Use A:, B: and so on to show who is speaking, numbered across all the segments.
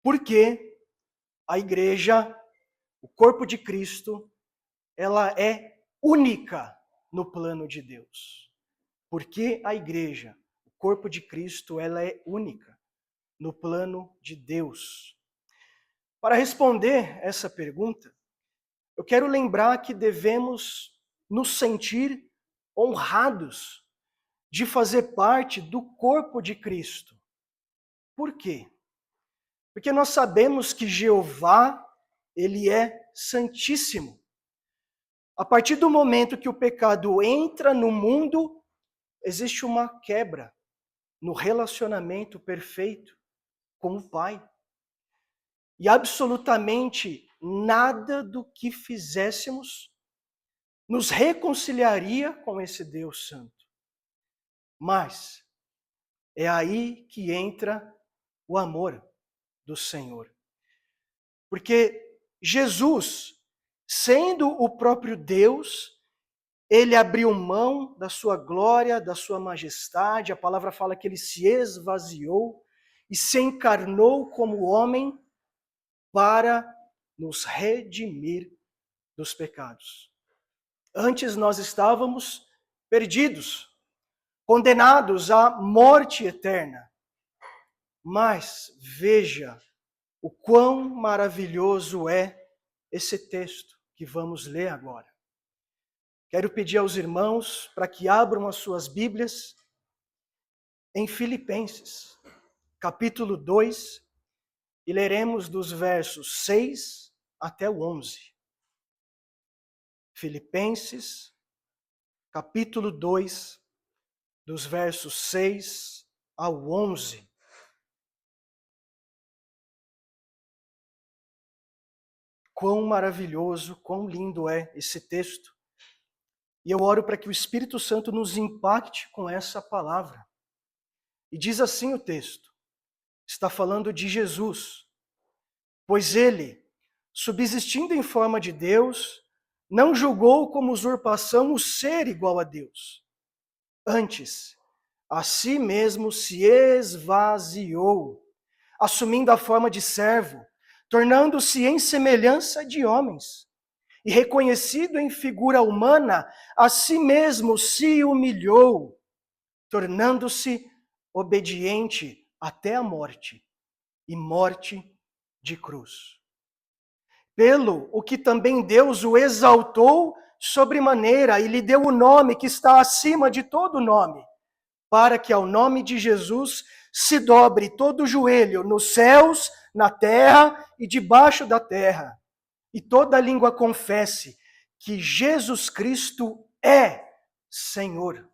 A: Porque a igreja, o corpo de Cristo, ela é única no plano de Deus. Porque a igreja, o corpo de Cristo, ela é única no plano de Deus. Para responder essa pergunta, eu quero lembrar que devemos nos sentir honrados de fazer parte do corpo de Cristo. Por quê? Porque nós sabemos que Jeová, ele é santíssimo. A partir do momento que o pecado entra no mundo, existe uma quebra no relacionamento perfeito com o Pai. E absolutamente nada do que fizéssemos nos reconciliaria com esse Deus Santo. Mas é aí que entra o amor do Senhor. Porque Jesus, sendo o próprio Deus, ele abriu mão da sua glória, da sua majestade. A palavra fala que ele se esvaziou e se encarnou como homem para nos redimir dos pecados. Antes nós estávamos perdidos, condenados à morte eterna. Mas veja o quão maravilhoso é esse texto que vamos ler agora. Quero pedir aos irmãos para que abram as suas Bíblias em Filipenses, capítulo 2, e leremos dos versos 6 até o 11. Filipenses, capítulo 2, dos versos 6 ao 11. Quão maravilhoso, quão lindo é esse texto. E eu oro para que o Espírito Santo nos impacte com essa palavra. E diz assim o texto, está falando de Jesus. Pois ele, subsistindo em forma de Deus, não julgou como usurpação o ser igual a Deus. Antes, a si mesmo se esvaziou, assumindo a forma de servo, tornando-se em semelhança de homens. E reconhecido em figura humana, a si mesmo se humilhou, tornando-se obediente até a morte, e morte de cruz. Pelo o que também Deus o exaltou sobremaneira e lhe deu o nome que está acima de todo nome, para que ao nome de Jesus se dobre todo o joelho nos céus, na terra e debaixo da terra, e toda língua confesse que Jesus Cristo é Senhor,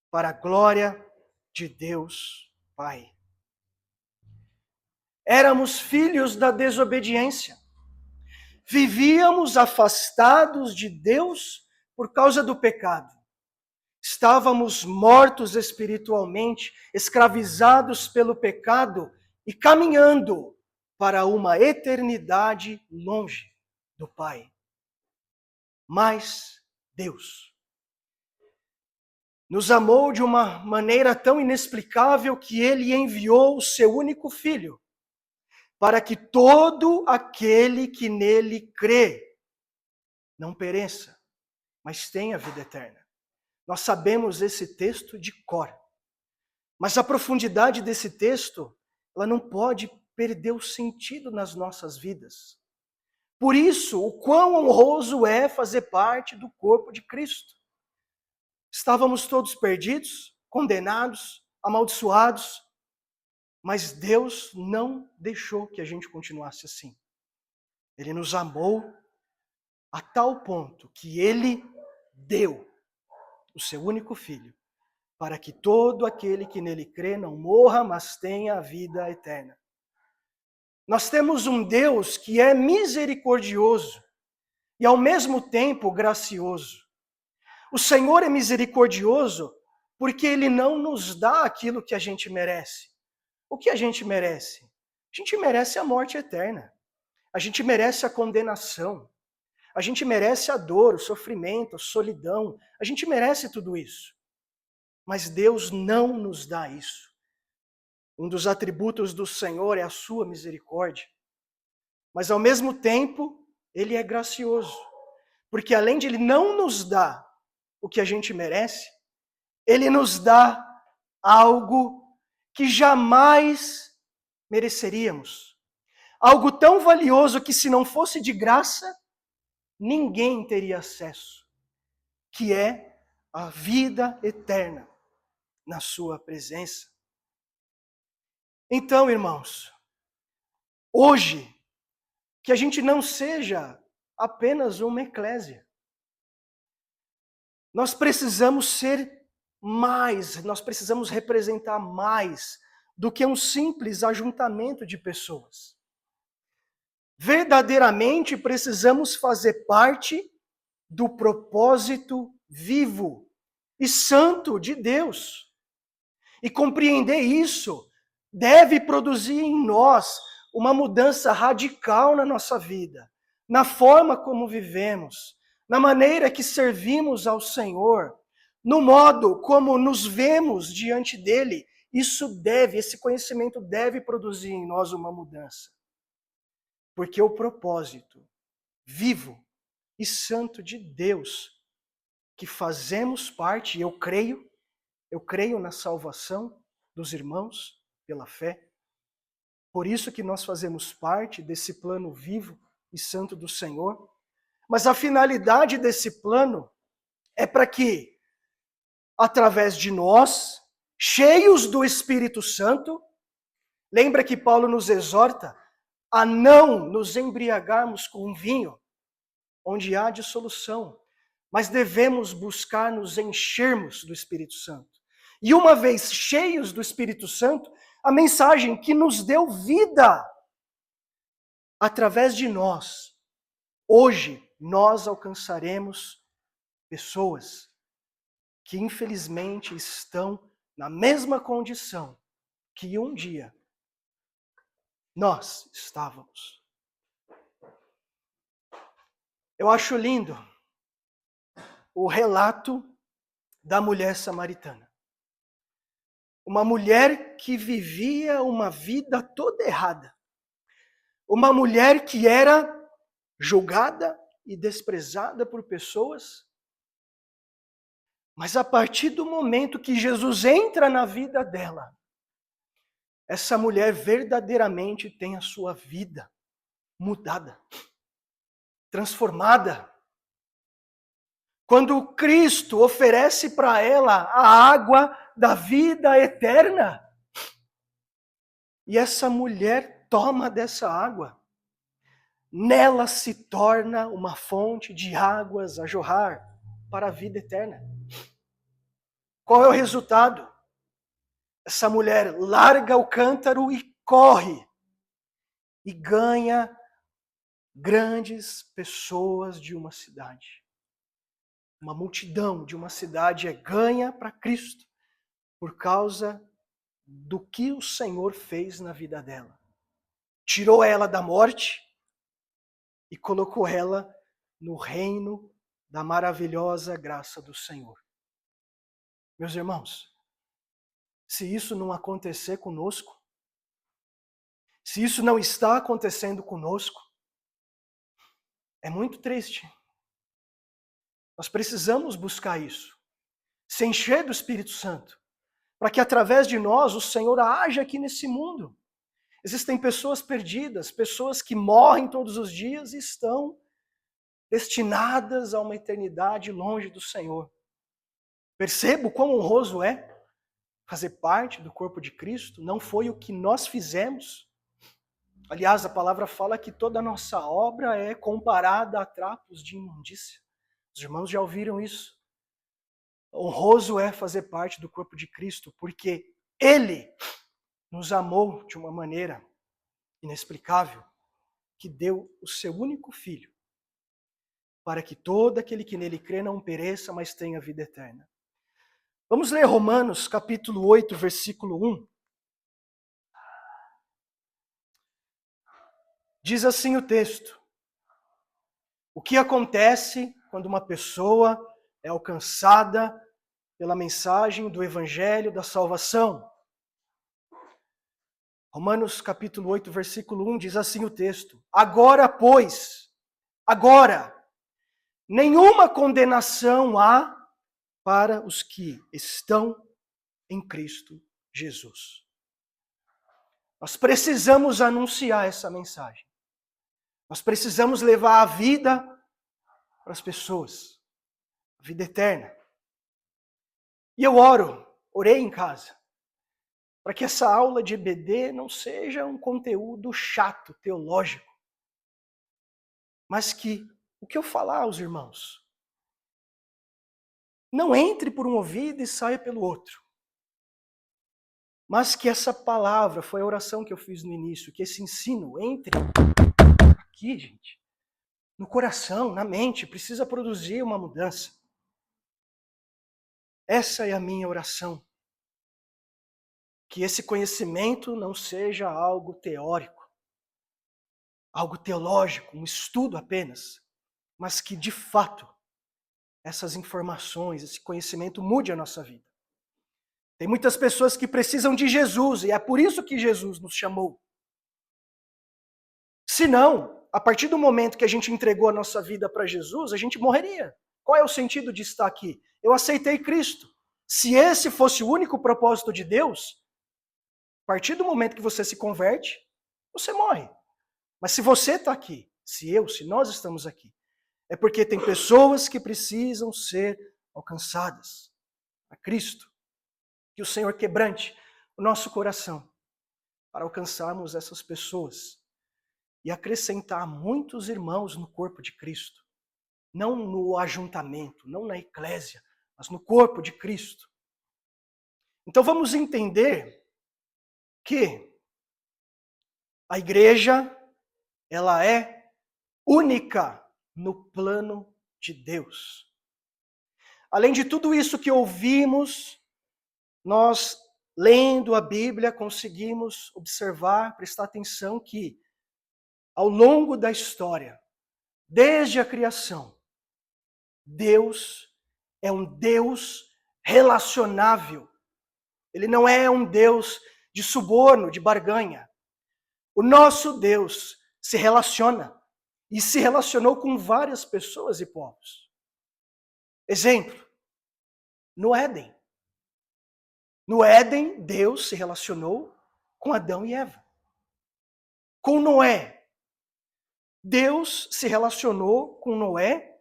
A: para a glória de Deus Pai. Éramos filhos da desobediência. Vivíamos afastados de Deus por causa do pecado. Estávamos mortos espiritualmente, escravizados pelo pecado e caminhando para uma eternidade longe do Pai. Mas Deus nos amou de uma maneira tão inexplicável que Ele enviou o seu único Filho, para que todo aquele que nele crê não pereça, mas tenha vida eterna. Nós sabemos esse texto de cor, mas a profundidade desse texto, ela não pode perder o sentido nas nossas vidas. Por isso, o quão honroso é fazer parte do corpo de Cristo. Estávamos todos perdidos, condenados, amaldiçoados, mas Deus não deixou que a gente continuasse assim. Ele nos amou a tal ponto que Ele deu o seu único Filho, para que todo aquele que nele crê não morra, mas tenha a vida eterna. Nós temos um Deus que é misericordioso e ao mesmo tempo gracioso. O Senhor é misericordioso porque Ele não nos dá aquilo que a gente merece. O que a gente merece? A gente merece a morte eterna. A gente merece a condenação. A gente merece a dor, o sofrimento, a solidão. A gente merece tudo isso. Mas Deus não nos dá isso. Um dos atributos do Senhor é a sua misericórdia. Mas ao mesmo tempo, ele é gracioso. Porque além de ele não nos dar o que a gente merece, ele nos dá algo que jamais mereceríamos. Algo tão valioso que, se não fosse de graça, ninguém teria acesso, que é a vida eterna na sua presença. Então, irmãos, hoje, que a gente não seja apenas uma eclésia. Nós precisamos ser mais, nós precisamos representar mais do que um simples ajuntamento de pessoas. Verdadeiramente precisamos fazer parte do propósito vivo e santo de Deus. E compreender isso deve produzir em nós uma mudança radical na nossa vida, na forma como vivemos, na maneira que servimos ao Senhor, no modo como nos vemos diante dele. Esse conhecimento deve produzir em nós uma mudança. Porque o propósito vivo e santo de Deus, que fazemos parte, eu creio na salvação dos irmãos pela fé. Por isso que nós fazemos parte desse plano vivo e santo do Senhor. Mas a finalidade desse plano é para que, através de nós, cheios do Espírito Santo, lembra que Paulo nos exorta a não nos embriagarmos com vinho, onde há dissolução, mas devemos buscar nos enchermos do Espírito Santo. E uma vez cheios do Espírito Santo, a mensagem que nos deu vida, através de nós, hoje nós alcançaremos pessoas que infelizmente estão na mesma condição que um dia nós estávamos. Eu acho lindo o relato da mulher samaritana. Uma mulher que vivia uma vida toda errada. Uma mulher que era julgada e desprezada por pessoas. Mas a partir do momento que Jesus entra na vida dela, essa mulher verdadeiramente tem a sua vida mudada, transformada. Quando Cristo oferece para ela a água da vida eterna, e essa mulher toma dessa água, nela se torna uma fonte de águas a jorrar para a vida eterna. Qual é o resultado? Essa mulher larga o cântaro e corre, e ganha grandes pessoas de uma cidade. Uma multidão de uma cidade é ganha para Cristo por causa do que o Senhor fez na vida dela. Tirou ela da morte e colocou ela no reino da maravilhosa graça do Senhor. Meus irmãos, se isso não acontecer conosco, se isso não está acontecendo conosco, é muito triste. Nós precisamos buscar isso. Se encher do Espírito Santo, para que através de nós o Senhor haja aqui nesse mundo. Existem pessoas perdidas, pessoas que morrem todos os dias e estão destinadas a uma eternidade longe do Senhor. Percebo quão honroso é fazer parte do corpo de Cristo. Não foi o que nós fizemos. Aliás, a palavra fala que toda a nossa obra é comparada a trapos de imundícia. Os irmãos já ouviram isso. Honroso é fazer parte do corpo de Cristo, porque Ele nos amou de uma maneira inexplicável, que deu o seu único Filho, para que todo aquele que nele crê não pereça, mas tenha vida eterna. Vamos ler Romanos capítulo 8, versículo 1. Diz assim o texto: o que acontece quando uma pessoa é alcançada pela mensagem do Evangelho da salvação? Romanos capítulo 8, versículo 1 diz assim o texto: agora, pois, agora, nenhuma condenação há para os que estão em Cristo Jesus. Nós precisamos anunciar essa mensagem. Nós precisamos levar a vida para as pessoas, a vida eterna. E eu orei em casa, para que essa aula de EBD não seja um conteúdo chato, teológico, mas que o que eu falar aos irmãos não entre por um ouvido e saia pelo outro. Mas que essa palavra, foi a oração que eu fiz no início, que esse ensino entre aqui, gente, no coração, na mente, precisa produzir uma mudança. Essa é a minha oração. Que esse conhecimento não seja algo teórico, algo teológico, um estudo apenas, mas que, de fato, essas informações, esse conhecimento mude a nossa vida. Tem muitas pessoas que precisam de Jesus, e é por isso que Jesus nos chamou. Se não, a partir do momento que a gente entregou a nossa vida para Jesus, a gente morreria. Qual é o sentido de estar aqui? Eu aceitei Cristo. Se esse fosse o único propósito de Deus, a partir do momento que você se converte, você morre. Mas se você está aqui, se nós estamos aqui, é porque tem pessoas que precisam ser alcançadas a Cristo. Que o Senhor quebrante o nosso coração para alcançarmos essas pessoas e acrescentar muitos irmãos no corpo de Cristo. Não no ajuntamento, não na eclésia, mas no corpo de Cristo. Então vamos entender que a igreja, ela é única no plano de Deus. Além de tudo isso que ouvimos, nós, lendo a Bíblia, conseguimos observar, prestar atenção que, ao longo da história, desde a criação, Deus é um Deus relacionável. Ele não é um Deus de suborno, de barganha. O nosso Deus se relaciona e se relacionou com várias pessoas e povos. Exemplo, no Éden. No Éden, Deus se relacionou com Adão e Eva. Com Noé, Deus se relacionou com Noé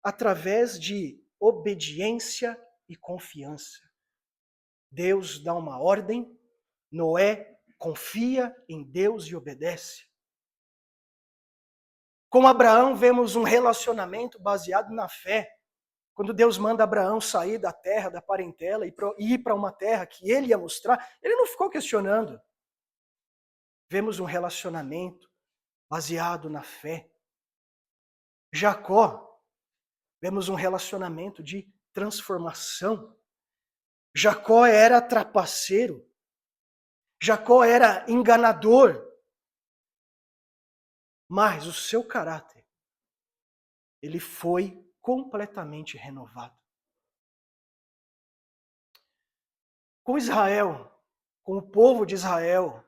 A: através de obediência e confiança. Deus dá uma ordem, Noé confia em Deus e obedece. Com Abraão, vemos um relacionamento baseado na fé. Quando Deus manda Abraão sair da terra, da parentela e ir para uma terra que ele ia mostrar, ele não ficou questionando. Vemos um relacionamento baseado na fé. Jacó, vemos um relacionamento de transformação. Jacó era trapaceiro. Jacó era enganador. Mas o seu caráter, ele foi completamente renovado. Com Israel, com o povo de Israel,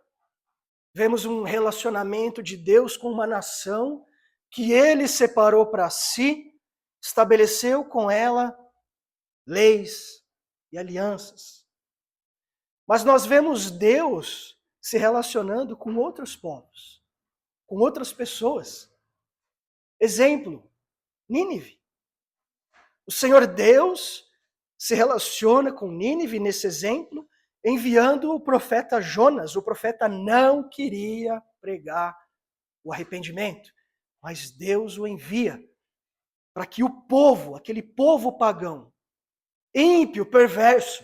A: vemos um relacionamento de Deus com uma nação que ele separou para si, estabeleceu com ela leis e alianças. Mas nós vemos Deus se relacionando com outros povos, com outras pessoas. Exemplo, Nínive. O Senhor Deus se relaciona com Nínive nesse exemplo, enviando o profeta Jonas. O profeta não queria pregar o arrependimento, mas Deus o envia para que o povo, aquele povo pagão, ímpio, perverso,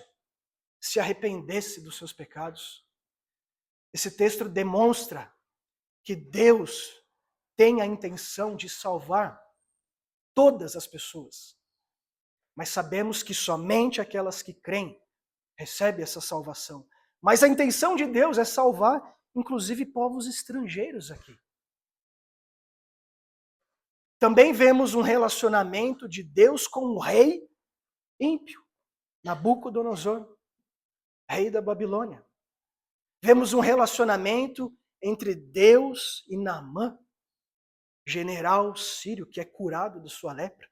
A: se arrependesse dos seus pecados. Esse texto demonstra que Deus tem a intenção de salvar todas as pessoas. Mas sabemos que somente aquelas que creem recebem essa salvação. Mas a intenção de Deus é salvar, inclusive, povos estrangeiros aqui. Também vemos um relacionamento de Deus com o rei ímpio, Nabucodonosor, rei da Babilônia. Vemos um relacionamento entre Deus e Naamã, general sírio que é curado de sua lepra.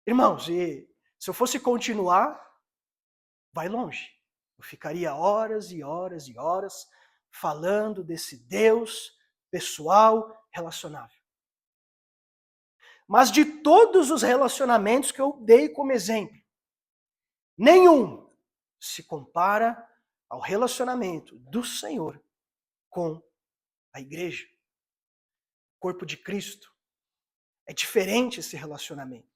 A: Irmãos, e se eu fosse continuar, vai longe. Eu ficaria horas e horas e horas falando desse Deus pessoal, relacionável. Mas de todos os relacionamentos que eu dei como exemplo, nenhum se compara ao relacionamento do Senhor com a igreja, o corpo de Cristo. É diferente esse relacionamento.